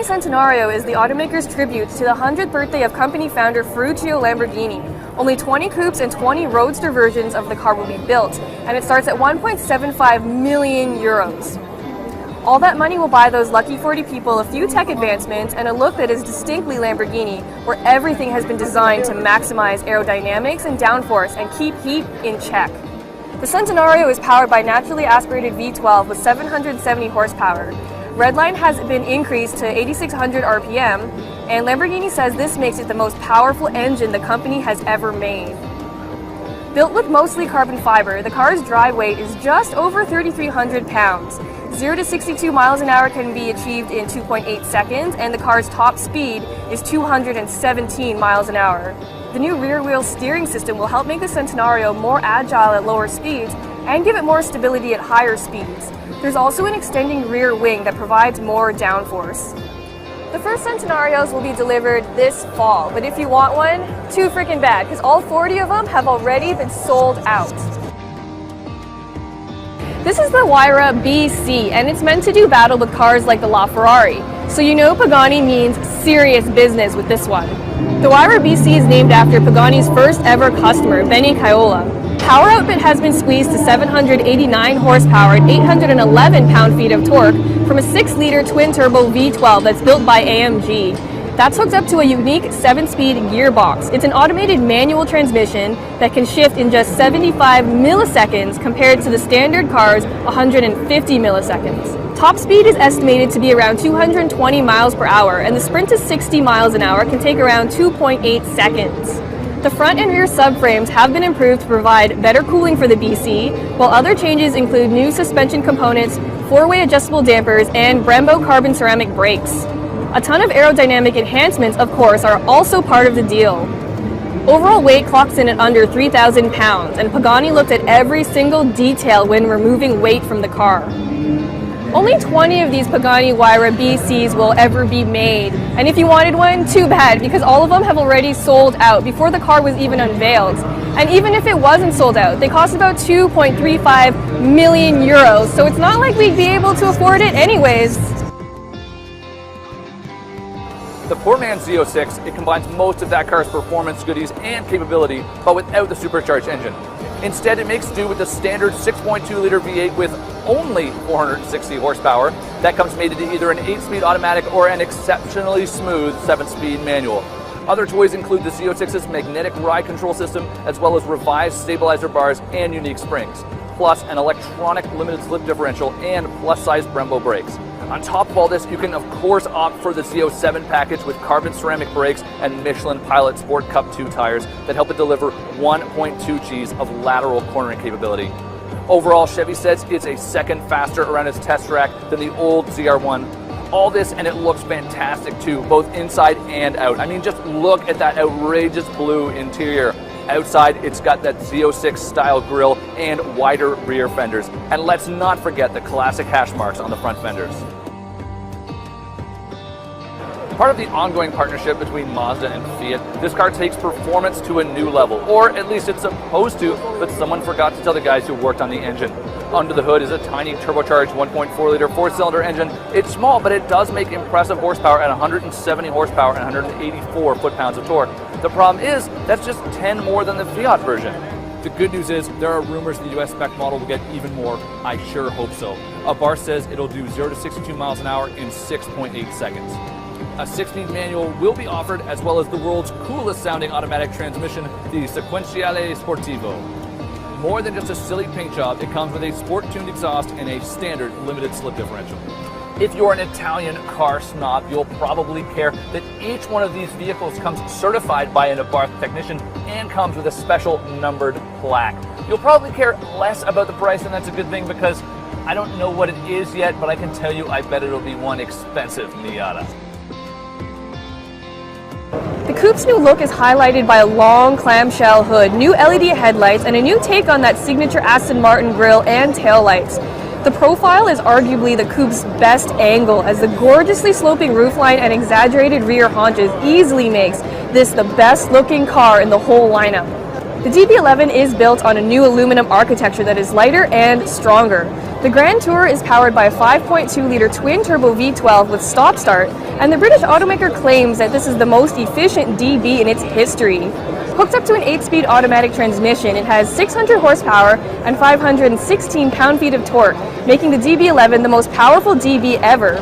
Centenario is the automaker's tribute to the 100th birthday of company founder Ferruccio Lamborghini. Only 20 coupes and 20 roadster versions of the car will be built, and it starts at 1.75 million euros. All that money will buy those lucky 40 people a few tech advancements and a look that is distinctly Lamborghini, where everything has been designed to maximize aerodynamics and downforce and keep heat in check. The Centenario is powered by naturally aspirated V12 with 770 horsepower. Redline has been increased to 8,600 RPM, and Lamborghini says this makes it the most powerful engine the company has ever made. Built with mostly carbon fiber, the car's dry weight is just over 3,300 pounds. 0 to 62 miles an hour can be achieved in 2.8 seconds, and the car's top speed is 217 miles an hour. The new rear-wheel steering system will help make the Centenario more agile at lower speeds and give it more stability at higher speeds. There's also an extending rear wing that provides more downforce. The first Centenarios will be delivered this fall, but if you want one, too freaking bad, because all 40 of them have already been sold out. This is the Huayra BC, and it's meant to do battle with cars like the LaFerrari. So you know Pagani means serious business with this one. The Huayra BC is named after Pagani's first ever customer, Benny Caiola. Power output has been squeezed to 789 horsepower and 811 pound-feet of torque from a 6-liter twin-turbo V12 that's built by AMG. That's hooked up to a unique 7-speed gearbox. It's an automated manual transmission that can shift in just 75 milliseconds compared to the standard car's 150 milliseconds. Top speed is estimated to be around 220 miles per hour, and the sprint to 60 miles an hour can take around 2.8 seconds. The front and rear subframes have been improved to provide better cooling for the BC, while other changes include new suspension components, 4-way adjustable dampers, and Brembo carbon ceramic brakes. A ton of aerodynamic enhancements, of course, are also part of the deal. Overall weight clocks in at under 3,000 pounds, and Pagani looked at every single detail when removing weight from the car. Only 20 of these Pagani Huayra BCs will ever be made, and if you wanted one, too bad, because all of them have already sold out before the car was even unveiled. And even if it wasn't sold out, they cost about 2.35 million euros, so it's not like we'd be able to afford it anyways. The poor man's Z06, it combines most of that car's performance goodies and capability, but without the supercharged engine. Instead, it makes do with the standard 6.2-liter V8 with only 460 horsepower. That comes mated to either an 8-speed automatic or an exceptionally smooth 7-speed manual. Other toys include the Z06's magnetic ride control system, as well as revised stabilizer bars and unique springs, plus an electronic limited slip differential and plus-size Brembo brakes. On top of all this, you can of course opt for the Z07 package with carbon ceramic brakes and Michelin Pilot Sport Cup 2 tires that help it deliver 1.2 Gs of lateral cornering capability. Overall, Chevy says it's a second faster around its test track than the old ZR1. All this, and it looks fantastic too, both inside and out. I mean, just look at that outrageous blue interior. Outside, it's got that Z06 style grille and wider rear fenders. And let's not forget the classic hash marks on the front fenders. Part of the ongoing partnership between Mazda and Fiat, this car takes performance to a new level, or at least it's supposed to, but someone forgot to tell the guys who worked on the engine. Under the hood is a tiny turbocharged 1.4-liter 4-cylinder engine. It's small, but it does make impressive horsepower at 170 horsepower and 184 foot-pounds of torque. The problem is, that's just 10 more than the Fiat version. The good news is, there are rumors the US spec model will get even more. I sure hope so. A bar says it'll do 0 to 62 miles an hour in 6.8 seconds. A 6-speed manual will be offered, as well as the world's coolest sounding automatic transmission, the Sequentiale Sportivo. More than just a silly paint job, it comes with a sport-tuned exhaust and a standard limited slip differential. If you're an Italian car snob, you'll probably care that each one of these vehicles comes certified by an Abarth technician and comes with a special numbered plaque. You'll probably care less about the price, and that's a good thing because I don't know what it is yet, but I can tell you I bet it'll be one expensive Miata. The coupe's new look is highlighted by a long clamshell hood, new LED headlights, and a new take on that signature Aston Martin grille and taillights. The profile is arguably the coupe's best angle, as the gorgeously sloping roofline and exaggerated rear haunches easily makes this the best looking car in the whole lineup. The DB11 is built on a new aluminum architecture that is lighter and stronger. The Grand Tour is powered by a 5.2-liter twin-turbo V12 with stop-start, and the British automaker claims that this is the most efficient DB in its history. Hooked up to an 8-speed automatic transmission, it has 600 horsepower and 516 pound-feet of torque, making the DB11 the most powerful DB ever.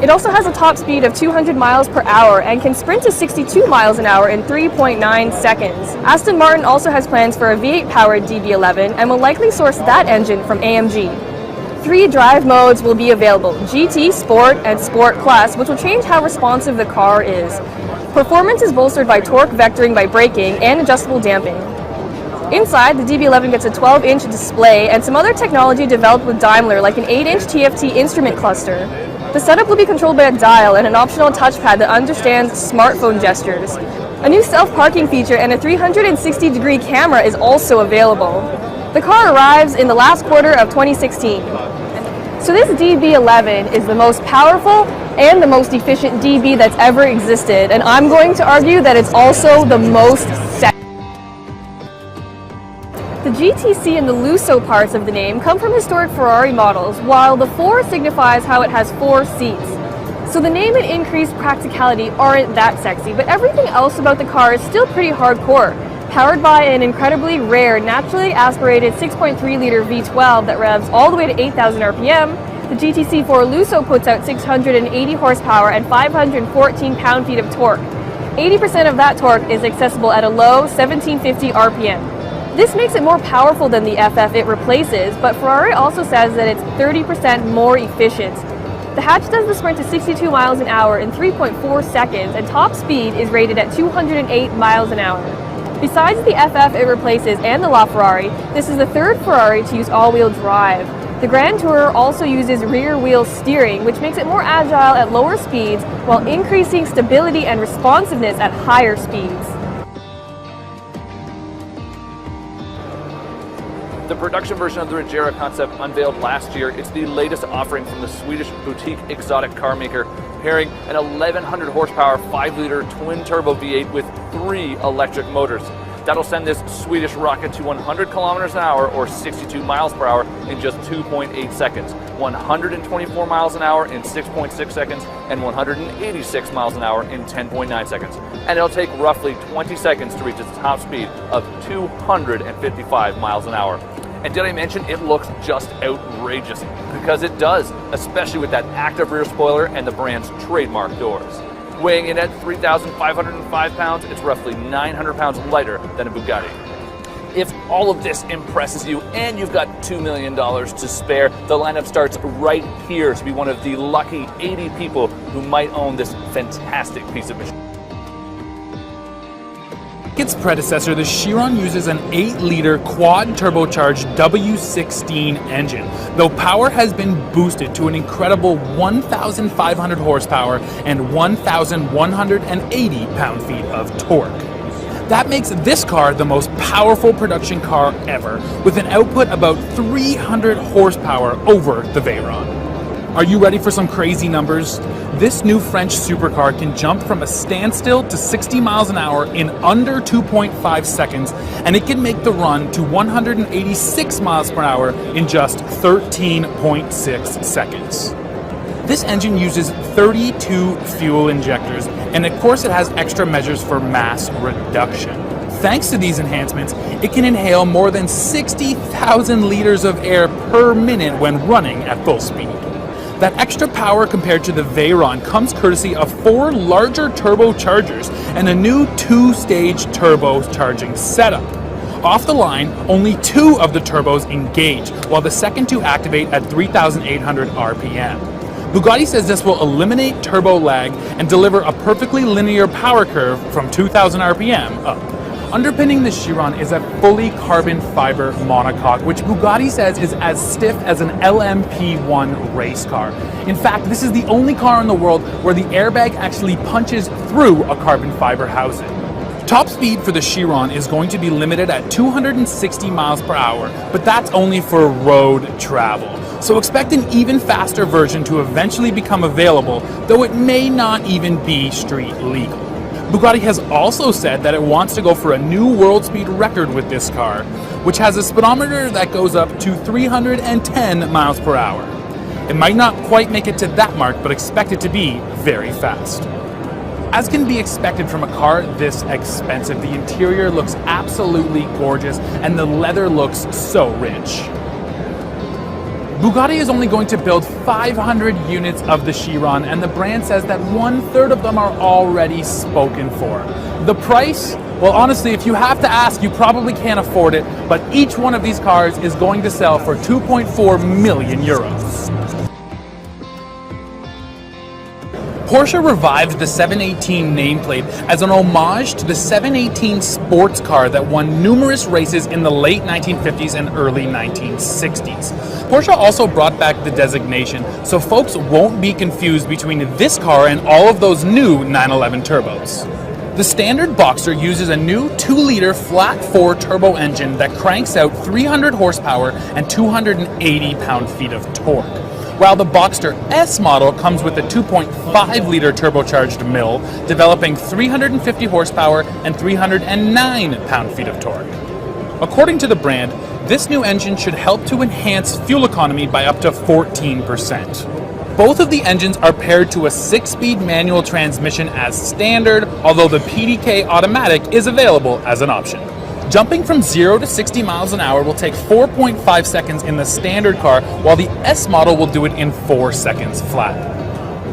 It also has a top speed of 200 miles per hour and can sprint to 62 miles an hour in 3.9 seconds. Aston Martin also has plans for a V8-powered DB11 and will likely source that engine from AMG. 3 drive modes will be available: GT, Sport, and Sport Plus, which will change how responsive the car is. Performance is bolstered by torque vectoring by braking and adjustable damping. Inside, the DB11 gets a 12-inch display and some other technology developed with Daimler, like an 8-inch TFT instrument cluster. The setup will be controlled by a dial and an optional touchpad that understands smartphone gestures. A new self-parking feature and a 360-degree camera is also available. The car arrives in the last quarter of 2016. So this DB11 is the most powerful and the most efficient DB that's ever existed, and I'm going to argue that it's also the most sexy. The GTC and the Lusso parts of the name come from historic Ferrari models, while the 4 signifies how it has 4 seats. So the name and increased practicality aren't that sexy, but everything else about the car is still pretty hardcore. Powered by an incredibly rare, naturally aspirated 6.3-liter V12 that revs all the way to 8,000 RPM, the GTC4 Lusso puts out 680 horsepower and 514 pound-feet of torque. 80% of that torque is accessible at a low 1750 RPM. This makes it more powerful than the FF it replaces, but Ferrari also says that it's 30% more efficient. The hatch does the sprint to 62 miles an hour in 3.4 seconds, and top speed is rated at 208 miles an hour. Besides the FF it replaces and the LaFerrari, this is the 3rd Ferrari to use all-wheel drive. The Grand Tourer also uses rear-wheel steering, which makes it more agile at lower speeds while increasing stability and responsiveness at higher speeds. The production version of the Regera concept unveiled last year. It's the latest offering from the Swedish boutique exotic car maker, pairing an 1100 horsepower 5-liter twin-turbo V8 with 3 electric motors. That'll send this Swedish rocket to 100 kilometers an hour or 62 miles per hour in just 2.8 seconds, 124 miles an hour in 6.6 seconds, and 186 miles an hour in 10.9 seconds. And it'll take roughly 20 seconds to reach its top speed of 255 miles an hour. And did I mention it looks just outrageous? Because it does, especially with that active rear spoiler and the brand's trademark doors. Weighing in at 3,505 pounds, it's roughly 900 pounds lighter than a Bugatti. If all of this impresses you and you've got $2 million to spare, the lineup starts right here to be one of the lucky 80 people who might own this fantastic piece of machinery. Its predecessor, the Chiron uses an 8-liter quad-turbocharged W16 engine, though power has been boosted to an incredible 1,500 horsepower and 1,180 pound-feet of torque. That makes this car the most powerful production car ever, with an output about 300 horsepower over the Veyron. Are you ready for some crazy numbers? This new French supercar can jump from a standstill to 60 miles an hour in under 2.5 seconds, and it can make the run to 186 miles per hour in just 13.6 seconds. This engine uses 32 fuel injectors, and of course it has extra measures for mass reduction. Thanks to these enhancements, it can inhale more than 60,000 liters of air per minute when running at full speed. That extra power compared to the Veyron comes courtesy of 4 larger turbochargers and a new 2-stage turbocharging setup. Off the line, only 2 of the turbos engage, while the second 2 activate at 3,800 RPM. Bugatti says this will eliminate turbo lag and deliver a perfectly linear power curve from 2,000 RPM up. Underpinning the Chiron is a fully carbon fiber monocoque, which Bugatti says is as stiff as an LMP1 race car. In fact, this is the only car in the world where the airbag actually punches through a carbon fiber housing. Top speed for the Chiron is going to be limited at 260 miles per hour, but that's only for road travel. So expect an even faster version to eventually become available, though it may not even be street legal. Bugatti has also said that it wants to go for a new world speed record with this car, which has a speedometer that goes up to 310 miles per hour. It might not quite make it to that mark, but expect it to be very fast. As can be expected from a car this expensive, the interior looks absolutely gorgeous and the leather looks so rich. Bugatti is only going to build 500 units of the Chiron, and the brand says that 1/3 of them are already spoken for. The price? Well, honestly, if you have to ask, you probably can't afford it, but each one of these cars is going to sell for 2.4 million euros. Porsche revived the 718 nameplate as an homage to the 718 sports car that won numerous races in the late 1950s and early 1960s. Porsche also brought back the designation so folks won't be confused between this car and all of those new 911 turbos. The standard Boxster uses a new 2-liter flat-4 turbo engine that cranks out 300 horsepower and 280 pound-feet of torque, while the Boxster S model comes with a 2.5-liter turbocharged mill, developing 350 horsepower and 309 pound-feet of torque. According to the brand, this new engine should help to enhance fuel economy by up to 14%. Both of the engines are paired to a 6-speed manual transmission as standard, although the PDK automatic is available as an option. Jumping from 0 to 60 miles an hour will take 4.5 seconds in the standard car, while the S model will do it in 4 seconds flat.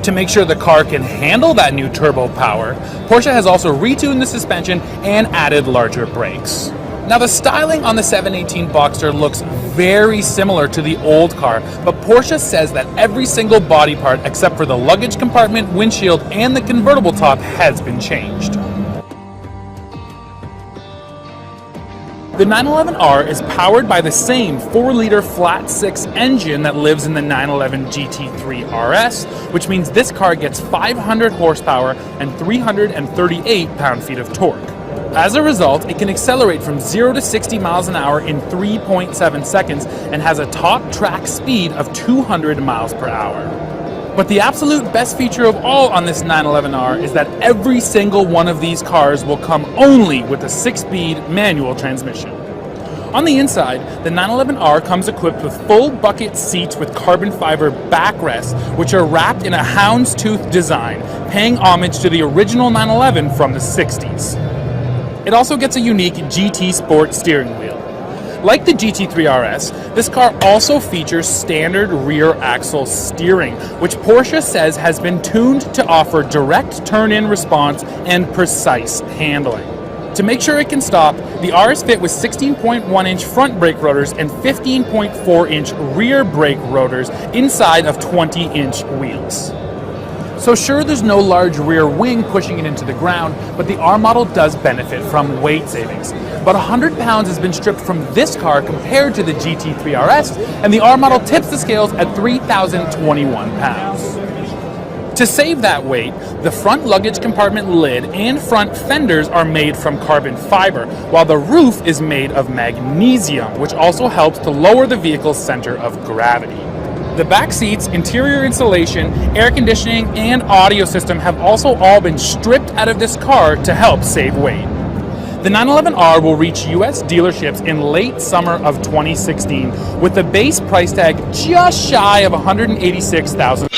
To make sure the car can handle that new turbo power, Porsche has also retuned the suspension and added larger brakes. Now, the styling on the 718 Boxster looks very similar to the old car, but Porsche says that every single body part except for the luggage compartment, windshield, and the convertible top has been changed. The 911R is powered by the same 4-liter flat-6 engine that lives in the 911 GT3 RS, which means this car gets 500 horsepower and 338 pound-feet of torque. As a result, it can accelerate from 0 to 60 miles an hour in 3.7 seconds and has a top track speed of 200 miles per hour. But the absolute best feature of all on this 911R is that every single one of these cars will come only with a 6-speed manual transmission. On the inside, the 911R comes equipped with full bucket seats with carbon fiber backrests, which are wrapped in a houndstooth design, paying homage to the original 911 from the 60s. It also gets a unique GT Sport steering wheel. Like the GT3 RS, this car also features standard rear axle steering, which Porsche says has been tuned to offer direct turn-in response and precise handling. To make sure it can stop, the R is fit with 16.1-inch front brake rotors and 15.4-inch rear brake rotors inside of 20-inch wheels. So sure, there's no large rear wing pushing it into the ground, but the R model does benefit from weight savings. About 100 pounds has been stripped from this car compared to the GT3 RS, and the R model tips the scales at 3,021 pounds. To save that weight, the front luggage compartment lid and front fenders are made from carbon fiber, while the roof is made of magnesium, which also helps to lower the vehicle's center of gravity. The back seats, interior insulation, air conditioning, and audio system have also all been stripped out of this car to help save weight. The 911R will reach US dealerships in late summer of 2016 with the base price tag just shy of $186,000.